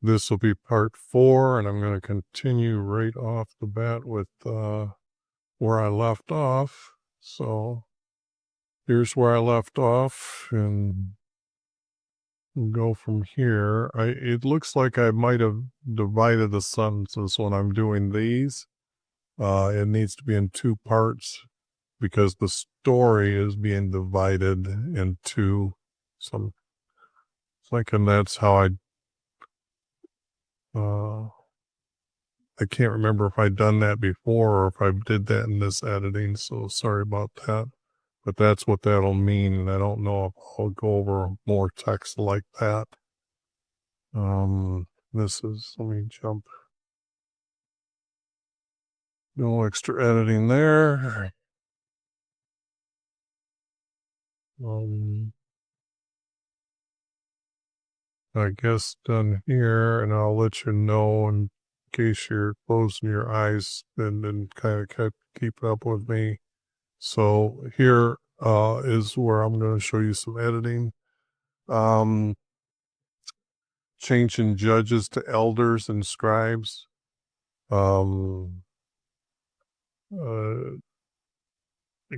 This will be part 4, and I'm going to continue right off the bat with where I left off. So here's where I left off, and we'll go from here. It looks like I might have divided the sentences when I'm doing these. It needs to be in 2 parts because the story is being divided into some. Thinking that's how I can't remember if I'd done that before or if I did that in this editing, so sorry about that. But that's what that'll mean, and I don't know if I'll go over more text like that. Let me jump. No extra editing there. I guess done here, and I'll let you know in case you're closing your eyes and kind of keep up with me. So here is where I'm going to show you some editing. Changing judges to elders and scribes. It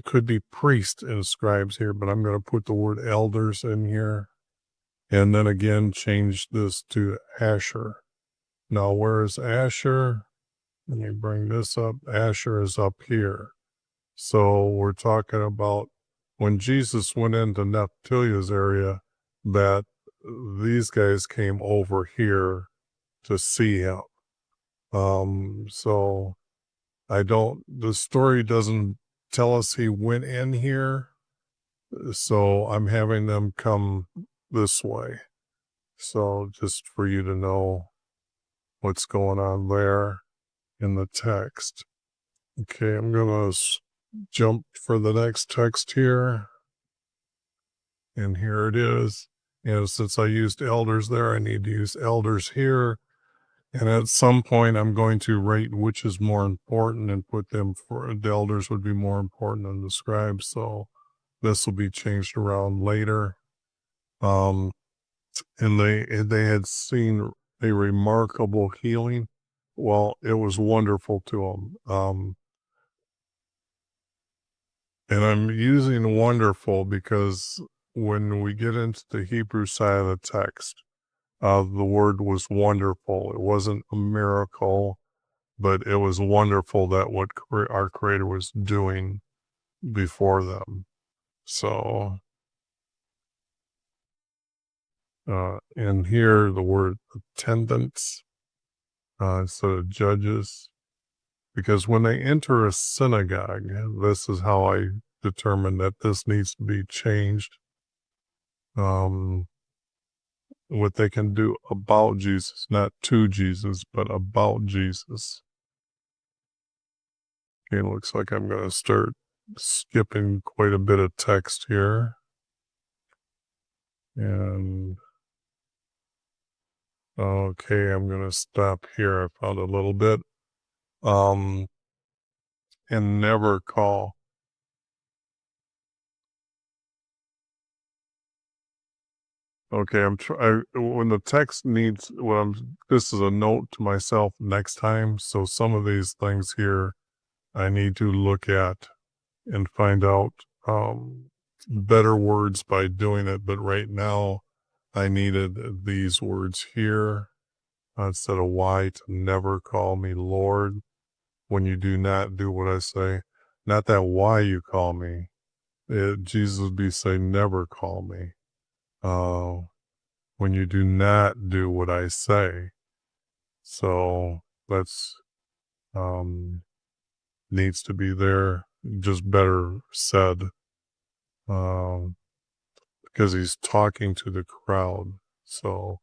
could be priest and scribes here, but I'm going to put the word elders in here. And then again, change this to Asher. Now, where is Asher? Let me bring this up. Asher is up here. So we're talking about when Jesus went into Naphtali's area, that these guys came over here to see him. So the story doesn't tell us he went in here. So I'm having them come this way. So just for you to know what's going on there in the text. Okay, I'm going to jump for the next text here. And here it is. And since I used elders there, I need to use elders here. And at some point, I'm going to rate which is more important and put them for the elders would be more important than the scribes. So this will be changed around later. And they had seen a remarkable healing. Well, it was wonderful to them. And I'm using wonderful because when we get into the Hebrew side of the text, the word was wonderful. It wasn't a miracle, but it was wonderful that what our Creator was doing before them. So, and here the word attendants instead of judges, because when they enter a synagogue, this is how I determine that this needs to be changed. What they can do about Jesus, not to Jesus, but about Jesus. Okay, looks like I'm going to start skipping quite a bit of text here. And okay, I'm going to stop here. I found a little bit. And never call. Okay, when the text needs, this is a note to myself next time. So some of these things here I need to look at and find out better words by doing it. But right now I needed these words here instead of why to never call me Lord when you do not do what I say. Not that why you call me. Jesus would be saying never call me. When you do not do what I say. So that's needs to be there, just better said, because he's talking to the crowd. So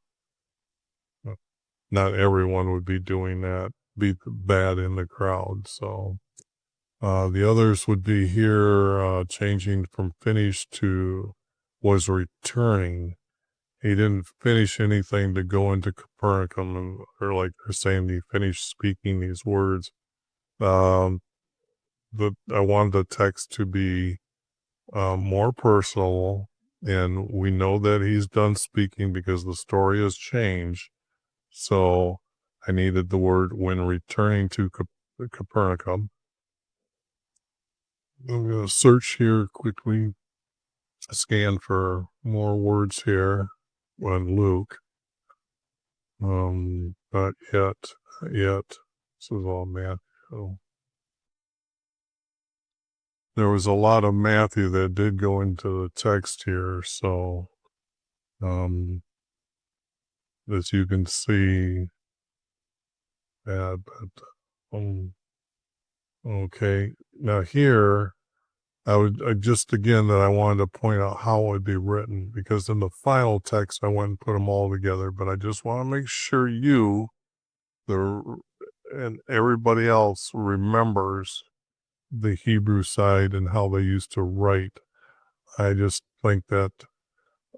not everyone would be doing that, be bad in the crowd. So the others would be here changing from finished to was returning. He didn't finish anything to go into Capernaum, or like they're saying he finished speaking these words. I wanted the text to be more personal, and we know that he's done speaking because the story has changed. So I needed the word when returning to Capernaum. I'm going to search here quickly, scan for more words here on Luke. Not yet. This is all Matthew. There was a lot of Matthew that did go into the text here, so as you can see that, but okay. Now here, I just again that I wanted to point out how it would be written, because in the final text I went and put them all together, but I just want to make sure you, and everybody else remembers the Hebrew side and how they used to write. I just think that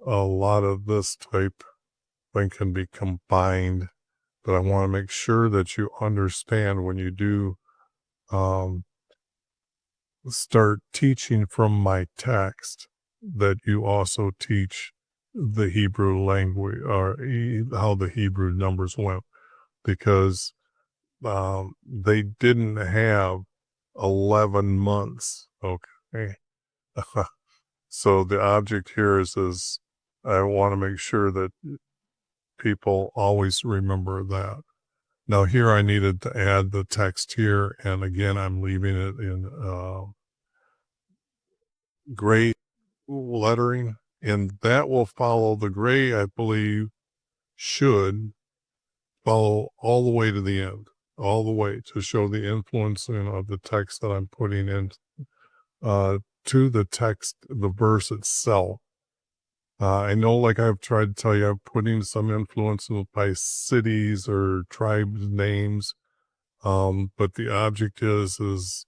a lot of this type thing can be combined, but I want to make sure that you understand when you do start teaching from my text that you also teach the Hebrew language, or how the Hebrew numbers went, because they didn't have 11 months. Okay. So the object here is I want to make sure that people always remember that. Now here I needed to add the text here, and again I'm leaving it in gray lettering, and that will follow the gray, I believe, should follow all the way to the end, all the way to show the influencing of the text that I'm putting in to the text, the verse itself. I know, like I've tried to tell you, I'm putting some influence by cities or tribes names, but the object is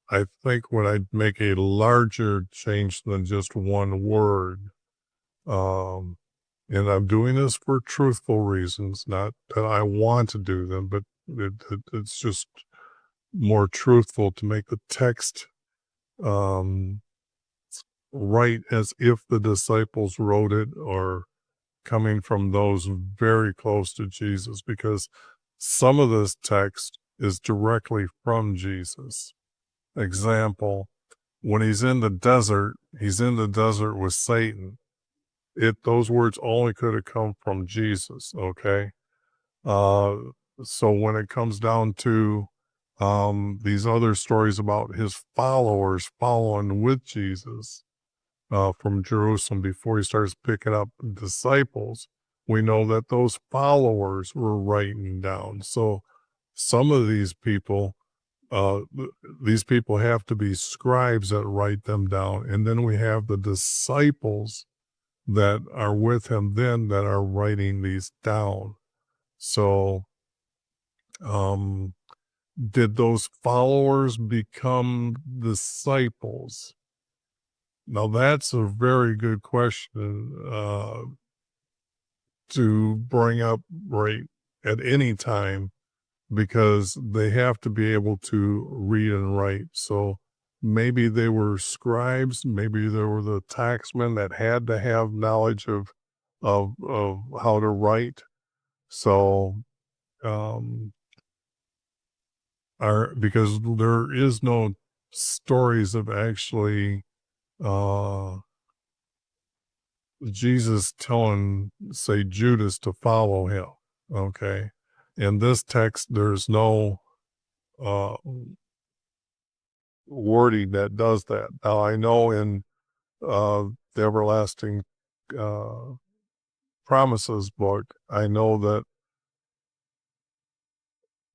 I think when I make a larger change than just one word, um, and I'm doing this for truthful reasons, not that I want to do them, but it's just more truthful to make the text um, right as if the disciples wrote it, or coming from those very close to Jesus, because some of this text is directly from Jesus. Example, when he's in the desert with Satan. Those words only could have come from Jesus, okay? Uh, so when it comes down to these other stories about his followers following with Jesus from Jerusalem before he starts picking up disciples, we know that those followers were writing down. So some of these people have to be scribes that write them down. And then we have the disciples that are with him then that are writing these down. So, did those followers become disciples? Now that's a very good question to bring up right at any time, because they have to be able to read and write. So maybe they were scribes, maybe they were the taxmen that had to have knowledge of how to write. So because there is no stories of actually uh Jesus telling, say, Judas to follow him. Okay. In this text, there's no uh wording that does that. Now I know in the Everlasting uh Promises book, I know that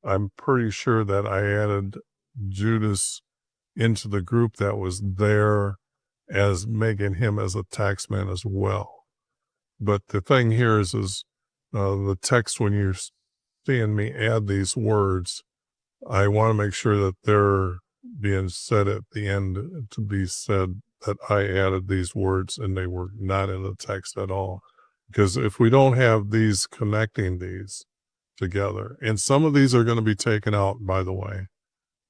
I'm pretty sure that I added Judas into the group that was there as making him as a taxman as well. But the thing here is the text, when you're seeing me add these words, I want to make sure that they're being said at the end to be said that I added these words and they were not in the text at all. Because if we don't have these connecting these together, and some of these are going to be taken out, by the way,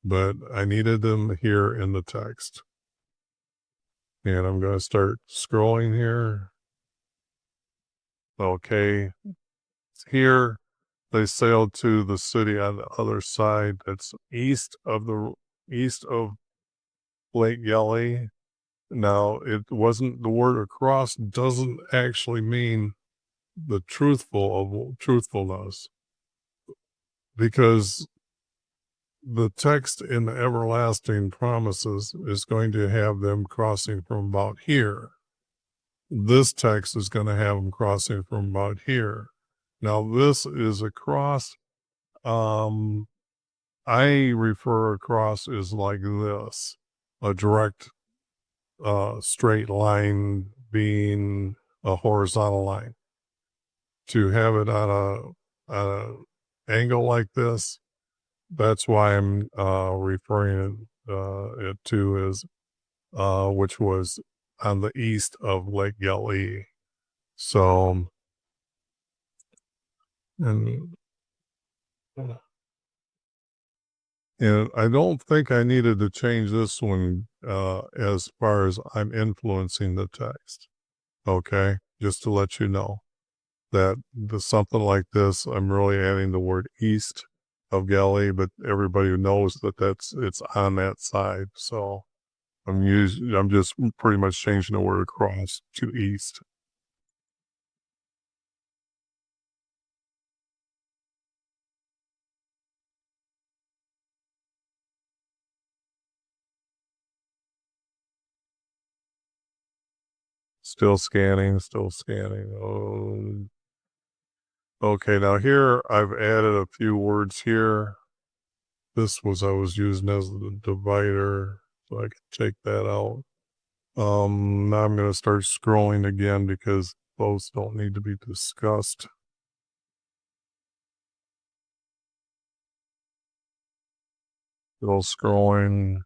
but I needed them here in the text. And I'm going to start scrolling here. Okay. here. They sailed to the city on the other side. That's east of Lake Galilee. Now, it wasn't, the word across doesn't actually mean the truthfulness, because the text in the everlasting promises is going to have them crossing from about here. This text is going to have them crossing from about here. Now, this is a cross. I refer across as like this, a direct, straight line being a horizontal line. To have it on a angle like this, that's why I'm referring it to as which was on the east of Lake Galilee. So, and and I don't think I needed to change this one as far as I'm influencing the text. Okay, just to let you know that something like this, I'm really adding the word east of Galilee, but everybody knows that it's on that side. So I'm just pretty much changing the word across to east. Still scanning, still scanning. Oh, okay. Now here I've added a few words here. I was using as the divider, so I can take that out. Now I'm going to start scrolling again because those don't need to be discussed. Still scrolling.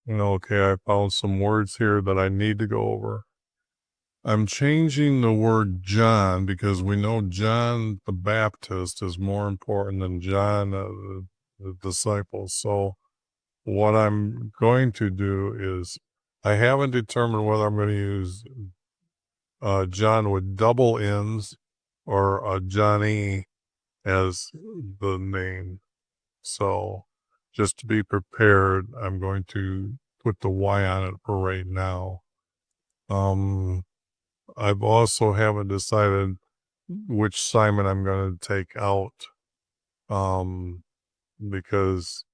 Okay, I found some words here that I need to go over. I'm changing the word John because we know John the Baptist is more important than John the disciple. So what I'm going to do is, I haven't determined whether I'm going to use John with double N's or Johnny as the name. So just to be prepared, I'm going to put the Y on it for right now. I've also haven't decided which Simon I'm going to take out, because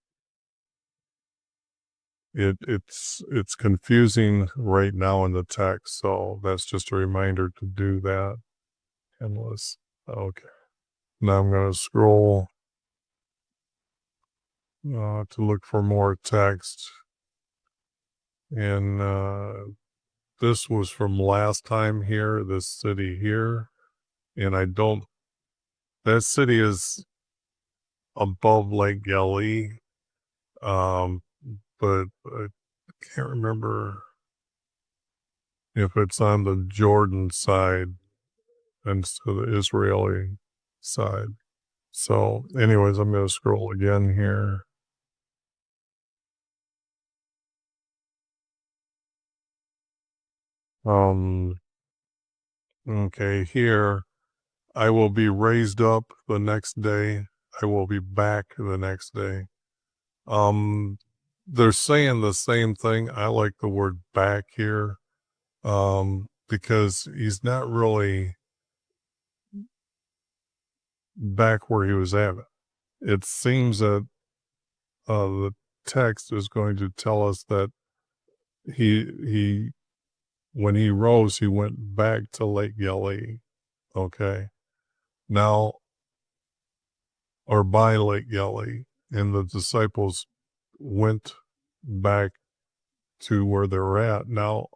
it's confusing right now in the text. So that's just a reminder to do that. Endless. Okay. Now I'm going to scroll to look for more text. And this was from last time here, this city here. And that city is above Lake Galilee. But I can't remember if it's on the Jordan side instead of the Israeli side. So, anyways, I'm going to scroll again here. Okay, here, I will be raised up the next day. I will be back the next day. They're saying the same thing. I like the word back here, because he's not really back where he was at. It seems that the text is going to tell us that he when he rose, he went back to Lake Galilee. Okay, now, or by Lake Galilee, and the disciples went back to where they're at. Now,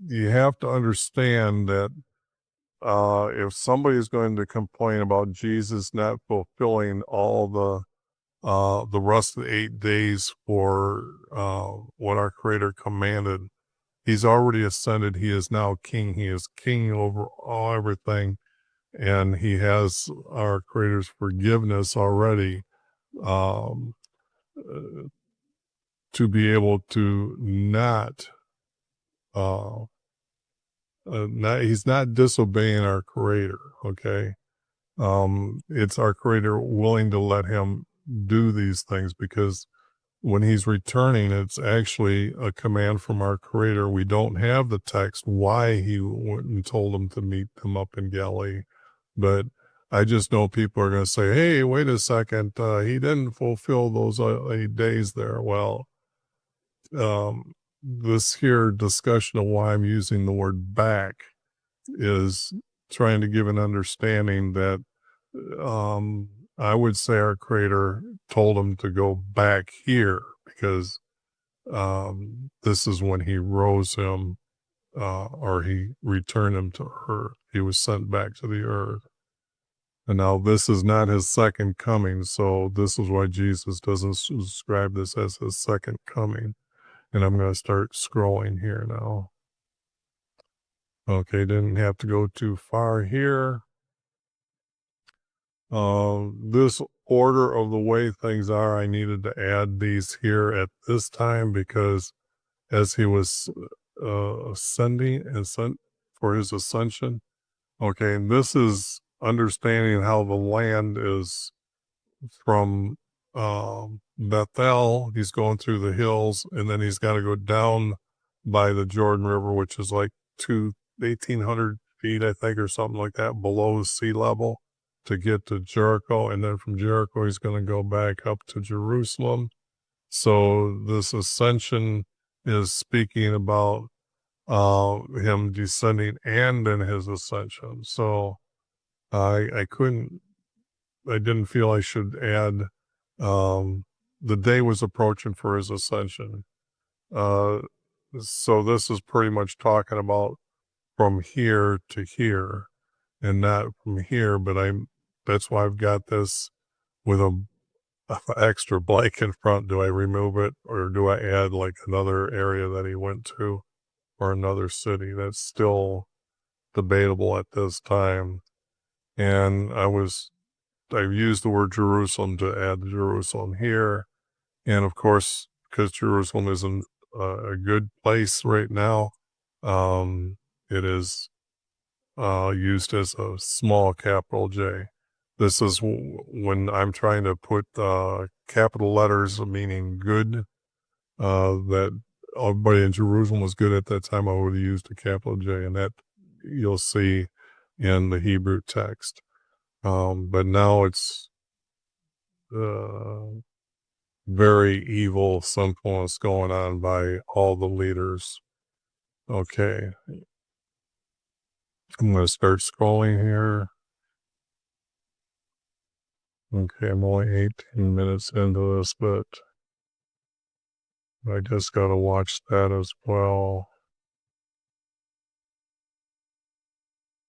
you have to understand that if somebody is going to complain about Jesus not fulfilling all the rest of the 8 days for what our Creator commanded, he's already ascended. He is now king. He is king over everything, and he has our Creator's forgiveness already, um, uh, to be able to not he's not disobeying our creator. Okay. It's our creator willing to let him do these things, because when he's returning, it's actually a command from our creator. We don't have the text why he went and told him to meet them up in Galilee, but I just know people are going to say, hey, wait a second, he didn't fulfill those 8 days there. Well, this here discussion of why I'm using the word back is trying to give an understanding that I would say our creator told him to go back here, because this is when he rose him, or he returned him to earth. He was sent back to the earth. And now this is not his second coming. So this is why Jesus doesn't describe this as his second coming. And I'm going to start scrolling here now. Okay, didn't have to go too far here. This order of the way things are, I needed to add these here at this time, because as he was ascending for his ascension. Okay, and this is understanding how the land is from Bethel. He's going through the hills, and then he's got to go down by the Jordan River, which is like 1,800 feet, I think, or something like that, below sea level, to get to Jericho. And then from Jericho, he's going to go back up to Jerusalem. So this ascension is speaking about him descending and in his ascension. So I didn't feel I should add, the day was approaching for his ascension. So this is pretty much talking about from here to here, and not from here, but that's why I've got this with a extra blank in front. Do I remove it, or do I add like another area that he went to, or another city? That's still debatable at this time. And I've used the word Jerusalem to add Jerusalem here. And of course, because Jerusalem isn't a good place right now, it is used as a small capital J. This is when I'm trying to put capital letters meaning good, that everybody in Jerusalem was good at that time. I would have used a capital J, and that you'll see in the Hebrew text. But now it's very evil sinfulness going on by all the leaders. Okay. I'm going to start scrolling here. Okay, I'm only 18 minutes into this, but I just got to watch that as well.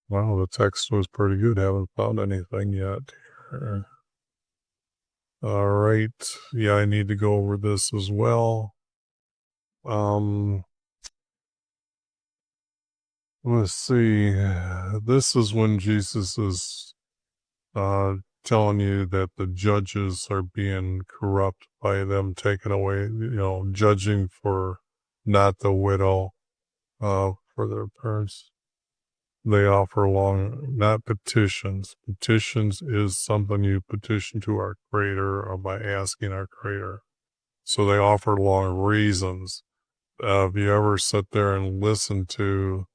Wow, the text was pretty good. Haven't found anything yet here. All right. Yeah, I need to go over this as well. Let's see. This is when Jesus is telling you that the judges are being corrupt by them taking away, judging for not the widow, for their parents. They offer long, not petitions. Petitions is something you petition to our creator, or by asking our creator. So they offer long reasons. If you ever sit there and listen to,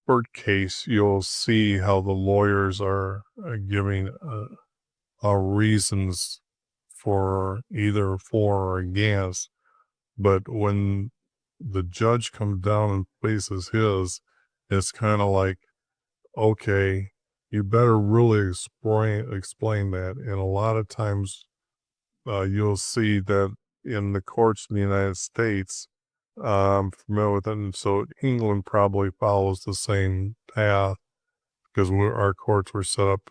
court case, you'll see how the lawyers are giving reasons for either for or against. But when the judge comes down and places his, it's kind of like, okay, you better really explain that. And a lot of times you'll see that in the courts in the United States, I'm familiar with it, and so England probably follows the same path, because our courts were set up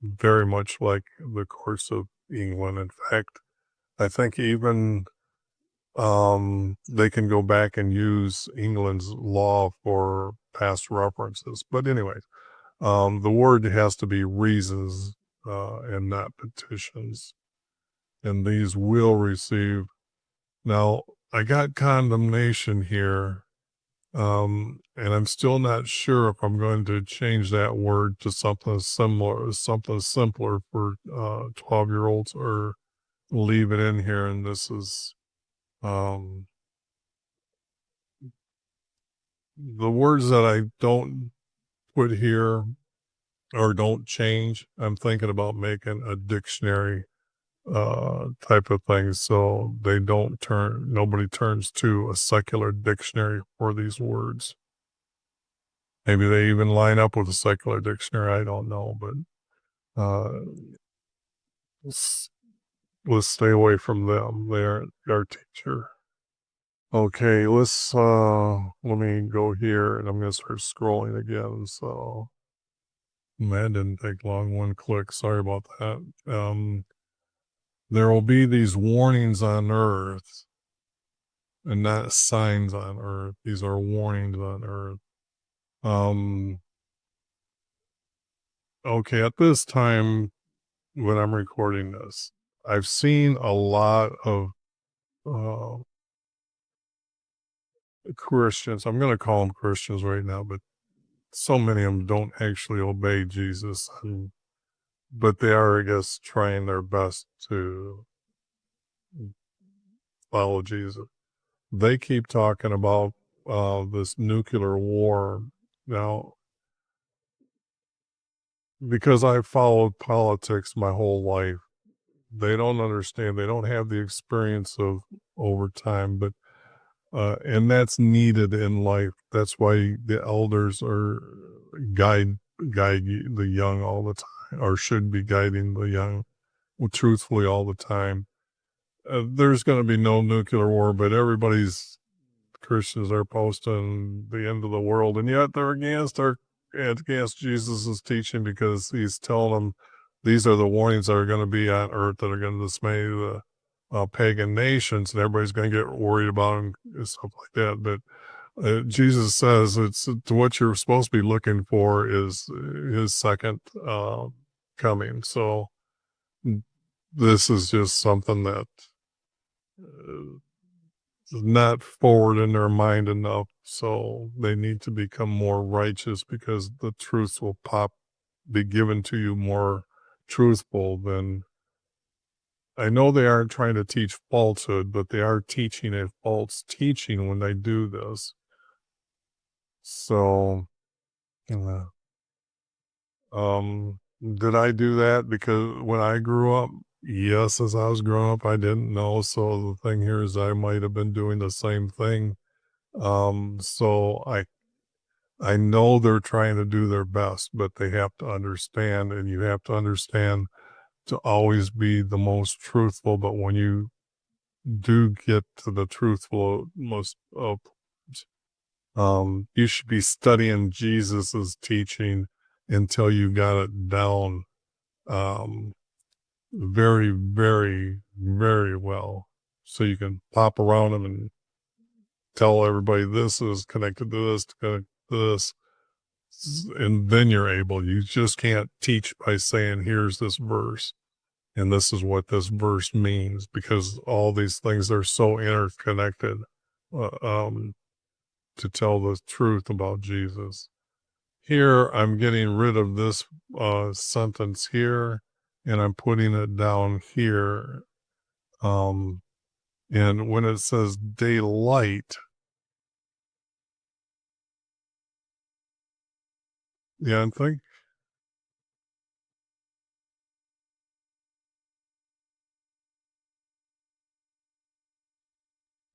very much like the courts of England. In fact, I think even they can go back and use England's law for past references. But anyways, the word has to be reasons and not petitions. and these will receive. Now, I got condemnation here, and I'm still not sure if I'm going to change that word to something simpler for 12-year-olds, or leave it in here. And this is um, the words that I don't put here or don't change. I'm thinking about making a dictionary type of thing, so nobody turns to a secular dictionary for these words. Maybe they even line up with a secular dictionary, I don't know, but let's, let's stay away from them. They're our teacher. Okay, let me go here, and I'm gonna start scrolling again. So that didn't take long, one click. Sorry about that. There will be these warnings on earth and not signs on earth. These are warnings on earth. Um, okay, at this time when I'm recording this, I've seen a lot of uh, Christians. I'm going to call them Christians right now, but so many of them don't actually obey Jesus, but they are, I guess, trying their best to follow Jesus. They keep talking about this nuclear war. Now, because I've followed politics my whole life, they don't understand. They don't have the experience of over time, but and that's needed in life. That's why the elders are guide the young all the time, or should be guiding the young truthfully all the time. There's going to be no nuclear war, but Christians are posting the end of the world, and yet they're against Jesus's teaching, because he's telling them these are the warnings that are going to be on earth that are going to dismay the pagan nations, and everybody's going to get worried about them and stuff like that. But Jesus says it's to what you're supposed to be looking for is his second coming. So this is just something that uh, not forward in their mind enough, so they need to become more righteous, because the truths will be given to you more truthful than. I know they aren't trying to teach falsehood, but they are teaching a false teaching when they do this. So uh, did I do that because when I grew up? Yes, as I was growing up, I didn't know. So the thing here is I might have been doing the same thing. So I know they're trying to do their best, but they have to understand, and you have to understand to always be the most truthful. But when you do get to the truthful most you should be studying Jesus's teaching until you got it down um, very, very, very well. So you can pop around them and tell everybody this is connected to this, connected to this. And then you just can't teach by saying, here's this verse, and this is what this verse means, because all these things are so interconnected uh, um, to tell the truth about Jesus. Here, I'm getting rid of this sentence here, and I'm putting it down here. Um, and when it says daylight, yeah, I think,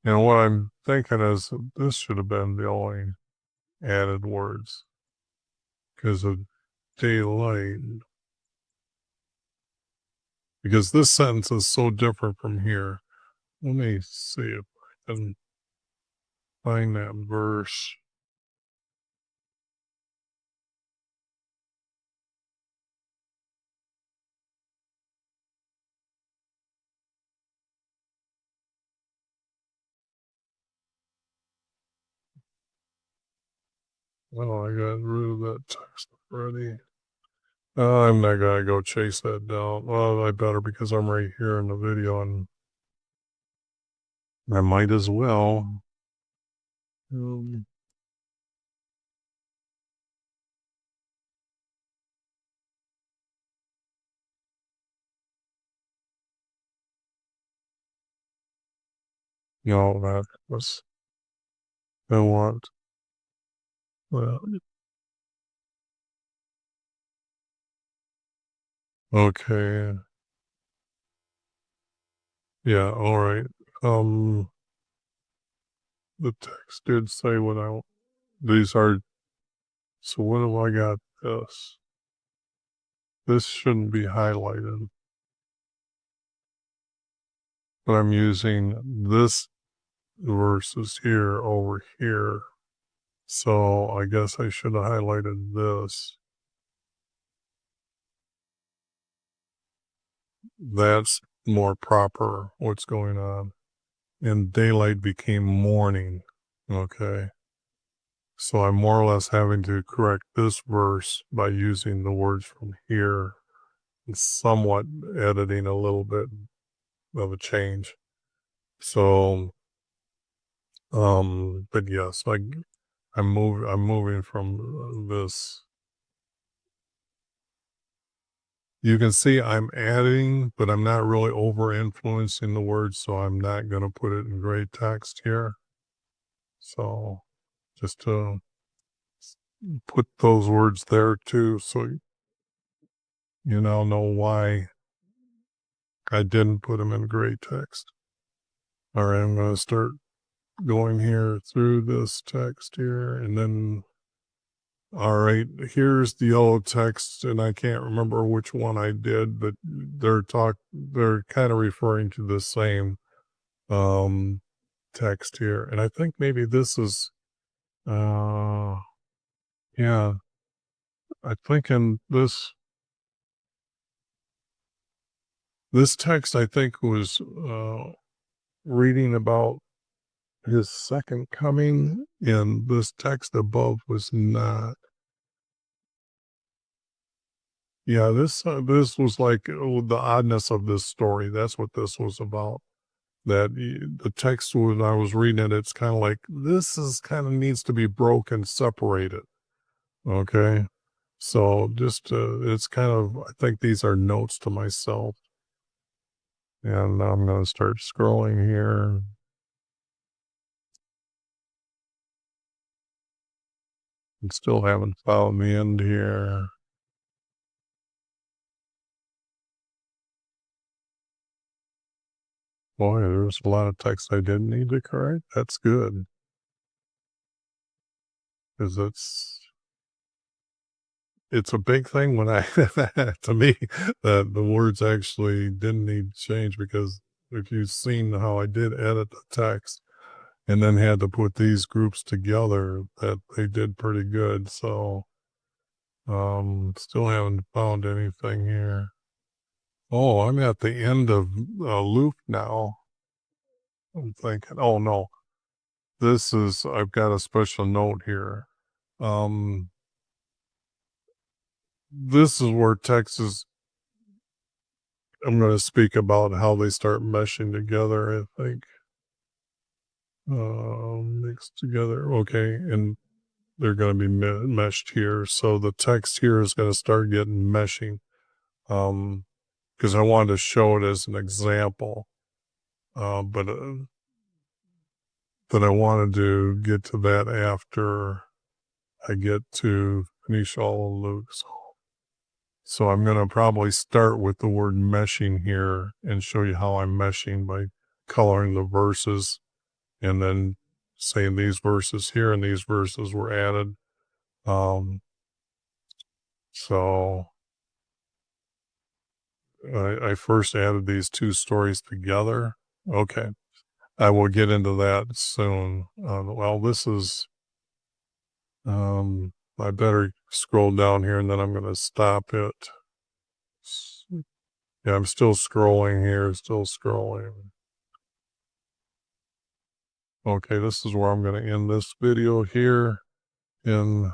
and what I'm thinking is this should have been the only added words, because of daylight, because this sentence is so different from here. Let me see if I can find that verse. Well, I got rid of that text already. I'm not gonna go chase that down. Well, I better because I'm right here in the video and I might as well. Um, no, that was, I want, well, okay. Yeah, all right. Um, the text did say what these are, so what do I got this? This shouldn't be highlighted, but I'm using this versus here over here. So I guess I should have highlighted this. That's more proper what's going on. And daylight became morning. Okay. So I'm more or less having to correct this verse by using the words from here and somewhat editing a little bit of a change. So, but yes, I'm moving from this. You can see I'm adding, but I'm not really over influencing the words, so I'm not going to put it in gray text here. So just to put those words there too, so you now know why I didn't put them in gray text. All right, I'm going to start going here through this text here, and then, all right, here's the yellow text, and I can't remember which one I did, but they're kind of referring to the same um text here. And I think maybe this is uh yeah, I think in this text I think was reading about his second coming, and this text above was not. Yeah, this was like, oh, the oddness of this story. That's what this was about. The text when I was reading it, it's kind of like this is kind of needs to be broken, separated. Okay, so just it's kind of, I think these are notes to myself, and I'm gonna start scrolling here. And still haven't found the end here. Boy, there's a lot of text I didn't need to correct. That's good because it's a big thing when I to me that the words actually didn't need to change, because if you've seen how I did edit the text and then had to put these groups together, that they did pretty good. So still haven't found anything here. Oh, I'm at the end of loop now. I'm thinking, oh no, I've got a special note here. Um, this is where text is, I'm going to speak about how they start meshing together, I think. Mixed together. Okay. And they're going to be meshed here. So the text here is going to start getting meshing. Because I wanted to show it as an example. But I wanted to get to that after I get to finish all the loops. So I'm going to probably start with the word meshing here and show you how I'm meshing by coloring the verses and then saying these verses here and these verses were added. Um, so I first added these two stories together. Okay. I will get into that soon. Well, this is, I better scroll down here and then I'm going to stop it. Yeah, I'm still scrolling here, still scrolling. Okay, this is where I'm going to end this video here in